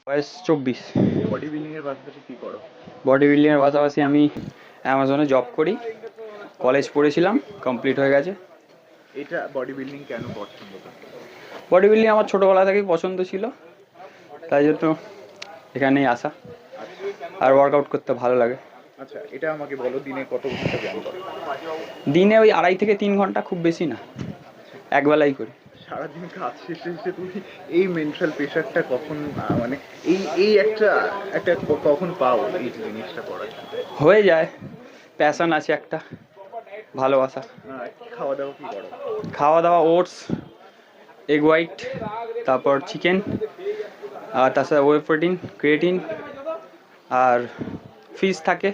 বয়স 24। Body building এর পাশাপাশি কি করো? বডি বিল্ডিংয়ের পাশাপাশি আমি অ্যামাজনে জব করি। কলেজ পড়েছিলাম, কমপ্লিট হয়ে গেছে। এটা বডি বিল্ডিং কেন পছন্দ করতে? বডি বিল্ডিং আমার ছোটোবেলা থেকেই পছন্দ ছিল, তাই জন্য এখানেই আসা। আচ্ছা আর ওয়ার্কআউট করতে ভালো লাগে। আচ্ছা, এটা আমাকে বলো, দিনে কত ঘন্টা ব্যায়াম করো? দিনে ওই 2.5 থেকে 3 ঘন্টা, খুব বেশি না, একবেলাই করি। সারাদিন কাজ শেষে এসে তুমি এই মেন্টাল প্রেশারটা কখন মানে এই এই একটা একটা কখন পাও এই জিনিসটা করার জন্য? হয়ে যায়, প্যাশন আছে একটা, ভালোবাসা। খাওয়া দাওয়া কি করো? খাওয়া দাওয়া ওটস, এগ হোয়াইট, তারপর চিকেন, আর তার সাথে ওয়ে প্রোটিন, ক্রিয়েটিন, আর ফিশ থাকে।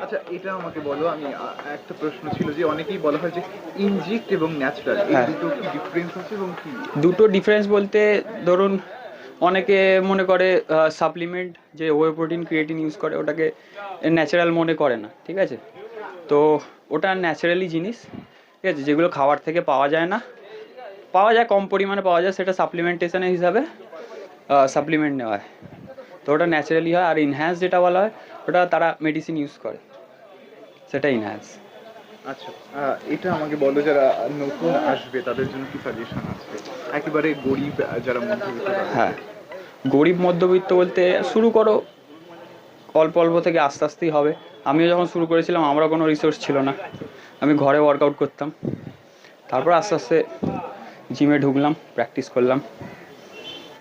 আচ্ছা, এটা আমাকে বলো, আমি একটা প্রশ্ন ছিল যে অনেকেই বলা হয় যে ইনজেক্ট এবং ন্যাচারাল এই হ্যাঁ, দুটো কি ডিফারেন্স আছে এবং কি? দুটো ডিফারেন্স বলতে ধরুন, অনেকে মনে করে সাপ্লিমেন্ট যে ওয়ে প্রোটিন ক্রিয়েটিন ইউজ করে ওটাকে ন্যাচারাল মনে করে না, ঠিক আছে? তো ওটা ন্যাচারালি জিনিস, ঠিক আছে, যেগুলো খাবার থেকে পাওয়া যায় না, পাওয়া যায় কম পরিমাণে পাওয়া যায়, সেটা সাপ্লিমেন্টেশনের হিসাবে সাপ্লিমেন্ট নেওয়া হয়। তো ওটা ন্যাচারালি হয়। আর ইনহ্যান্স যেটা বলা হয়, ওটা তারা মেডিসিন ইউজ করে, সেটা ইনহ্যান্স। আচ্ছা, এটা আমাকে বলো, যারা নতুন আসবে তাদের জন্য কি সাজেশন আছে? একেবারে গরিব যারা মধ্যবিত্ত তাদের হ্যাঁ, গরিব মধ্যবিত্ত বলতে শুরু করো অল্প অল্প থেকে, আস্তে আস্তেই হবে। আমিও যখন শুরু করেছিলাম আমরা কোনো রিসোর্স ছিল না, আমি ঘরে ওয়ার্কআউট করতাম, তারপর আস্তে আস্তে জিমে ঢুকলাম, প্র্যাকটিস করলাম।